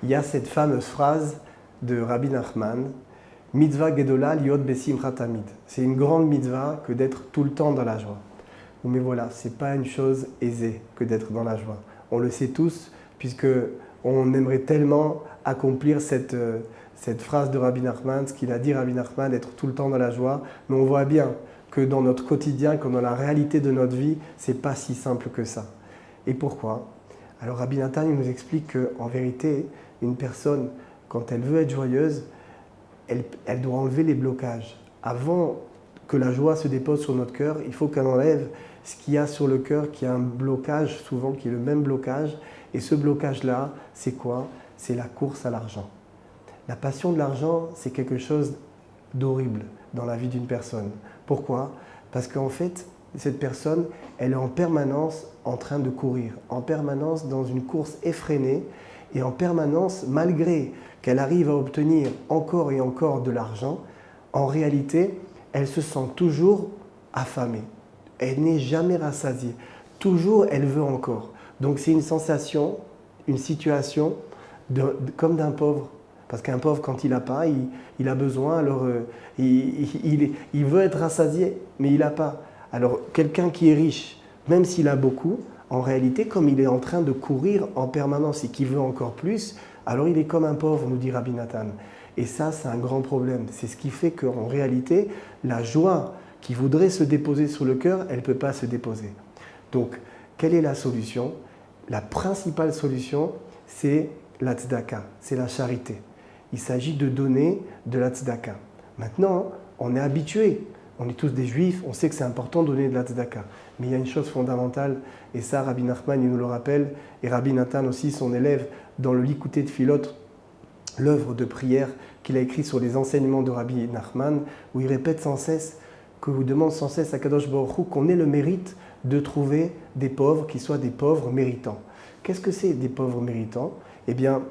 Il y a cette fameuse phrase de Rabbi Nachman, Mitzvah Gedola liot besimcha tamid. C'est une grande mitzvah que d'être tout le temps dans la joie. Mais voilà, ce n'est pas une chose aisée que d'être dans la joie. On le sait tous, puisque on aimerait tellement accomplir cette phrase de Rabbi Nachman, ce qu'il a dit Rabbi Nachman, d'être tout le temps dans la joie. Mais on voit bien que dans notre quotidien, que dans la réalité de notre vie, ce n'est pas si simple que ça. Et pourquoi? Alors Rabbi Nathan il nous explique qu'en vérité, une personne, quand elle veut être joyeuse, elle doit enlever les blocages. Avant que la joie se dépose sur notre cœur, il faut qu'elle enlève ce qu'il y a sur le cœur, qui a un blocage souvent, qui est le même blocage. Et ce blocage-là, c'est quoi? C'est la course à l'argent. La passion de l'argent, c'est quelque chose d'horrible dans la vie d'une personne. Pourquoi? Parce qu'en fait, cette personne, elle est en permanence en train de courir, en permanence dans une course effrénée et en permanence, malgré qu'elle arrive à obtenir encore et encore de l'argent, en réalité, elle se sent toujours affamée. Elle n'est jamais rassasiée. Toujours, elle veut encore. Donc, c'est une sensation, une situation comme d'un pauvre. Parce qu'un pauvre, quand il n'a pas, il a besoin, alors il veut être rassasié, mais il n'a pas. Alors, quelqu'un qui est riche, même s'il a beaucoup, en réalité, comme il est en train de courir en permanence et qu'il veut encore plus, alors il est comme un pauvre, nous dit Rabbi Nathan. Et ça, c'est un grand problème. C'est ce qui fait qu'en réalité, la joie qui voudrait se déposer sur le cœur, elle ne peut pas se déposer. Donc, quelle est la solution? La principale solution, c'est la tzedaka, c'est la charité. Il s'agit de donner de la tzedaka. Maintenant, on est habitué. On est tous des juifs, on sait que c'est important de donner de la tzedaka. Mais il y a une chose fondamentale, et ça, Rabbi Nachman, il nous le rappelle, et Rabbi Nathan aussi, son élève, dans le Likutei Tfilot, l'œuvre de prière qu'il a écrite sur les enseignements de Rabbi Nachman, où il répète sans cesse, que vous demande sans cesse à Kadosh Baruch Hu qu'on ait le mérite de trouver des pauvres qui soient des pauvres méritants. Qu'est-ce que c'est des pauvres méritants? Eh bien,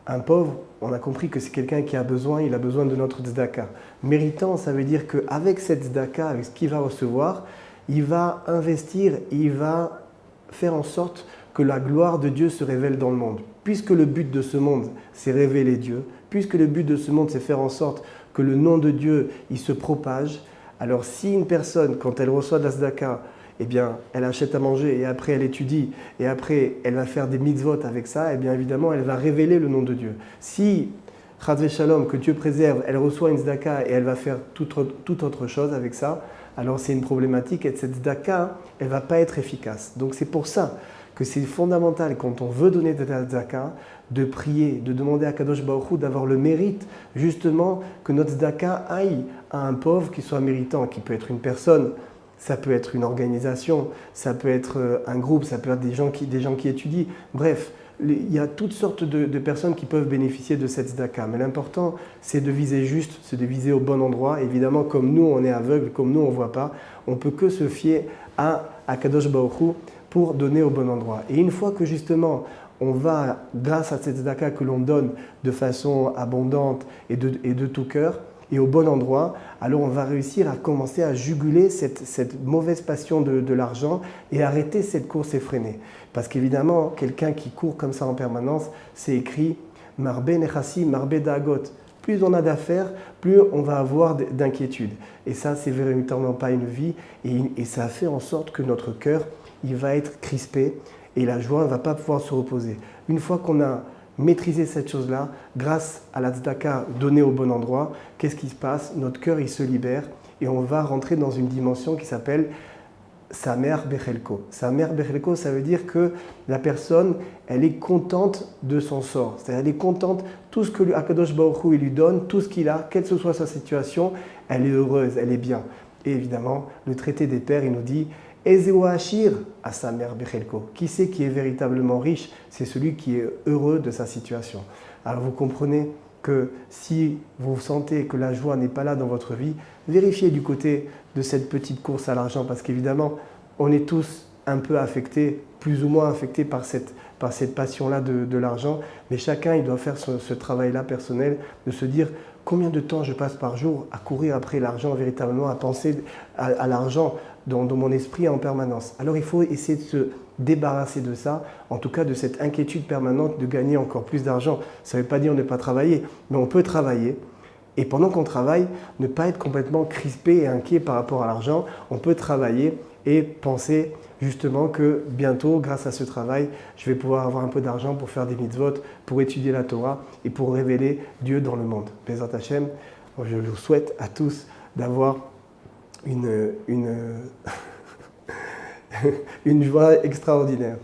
un pauvre, on a compris que c'est quelqu'un qui a besoin, il a besoin de notre tzedaka. Méritant, ça veut dire qu'avec cette tzedaka, avec ce qu'il va recevoir, il va investir, il va faire en sorte que la gloire de Dieu se révèle dans le monde. Puisque le but de ce monde, c'est révéler Dieu, puisque le but de ce monde, c'est faire en sorte que le nom de Dieu, il se propage, alors si une personne, quand elle reçoit de la tzedaka, eh bien, elle achète à manger et après elle étudie et après elle va faire des mitzvot avec ça, eh bien évidemment, elle va révéler le nom de Dieu. Si, Chas Shalom, que Dieu préserve, elle reçoit une tzedaka et elle va faire toute autre chose avec ça, alors c'est une problématique et cette tzedaka, elle ne va pas être efficace. Donc c'est pour ça que c'est fondamental, quand on veut donner de la tzedaka, de prier, de demander à Kadosh Baruch Hu d'avoir le mérite, justement, que notre tzedaka aille à un pauvre qui soit méritant, qui peut être une personne, ça peut être une organisation, ça peut être un groupe, ça peut être des gens qui étudient. Bref, il y a toutes sortes de personnes qui peuvent bénéficier de cette tzedaka. Mais l'important, c'est de viser juste, c'est de viser au bon endroit. Évidemment, comme nous, on est aveugle, comme nous, on ne voit pas, on ne peut que se fier à Kadosh Baruch Hu pour donner au bon endroit. Et une fois que justement, on va, grâce à cette tzedaka que l'on donne de façon abondante et de tout cœur, et au bon endroit, alors on va réussir à commencer à juguler cette mauvaise passion de l'argent et arrêter cette course effrénée. Parce qu'évidemment, quelqu'un qui court comme ça en permanence, c'est écrit « Marbe nechassim, marbe dagot ». Plus on a d'affaires, plus on va avoir d'inquiétude. Et ça, c'est véritablement pas une vie. Et ça fait en sorte que notre cœur, il va être crispé et la joie ne va pas pouvoir se reposer. Une fois qu'on a maîtriser cette chose-là, grâce à la tzedaka donnée au bon endroit, qu'est-ce qui se passe? Notre cœur, il se libère et on va rentrer dans une dimension qui s'appelle Samer Bechelko. Samer Bechelko, ça veut dire que la personne, elle est contente de son sort. C'est-à-dire, elle est contente, tout ce que Akadosh Baruch Hu il lui donne, tout ce qu'il a, quelle que soit sa situation, elle est heureuse, elle est bien. Et évidemment, le traité des pères, il nous dit Ezeu Hachir à sa mère Bechelko. Qui c'est qui est véritablement riche? C'est celui qui est heureux de sa situation. Alors vous comprenez que si vous sentez que la joie n'est pas là dans votre vie, vérifiez du côté de cette petite course à l'argent parce qu'évidemment, on est tous un peu affectés, plus ou moins affectés par cette passion-là de l'argent, mais chacun il doit faire ce travail-là personnel, de se dire combien de temps je passe par jour à courir après l'argent véritablement, à penser à l'argent dans mon esprit en permanence. Alors il faut essayer de se débarrasser de ça, en tout cas de cette inquiétude permanente de gagner encore plus d'argent. Ça ne veut pas dire ne pas travailler, mais on peut travailler. Et pendant qu'on travaille, ne pas être complètement crispé et inquiet par rapport à l'argent. On peut travailler et penser justement que bientôt, grâce à ce travail, je vais pouvoir avoir un peu d'argent pour faire des mitzvot, pour étudier la Torah et pour révéler Dieu dans le monde. Bezrat Hashem, je vous souhaite à tous d'avoir une joie extraordinaire.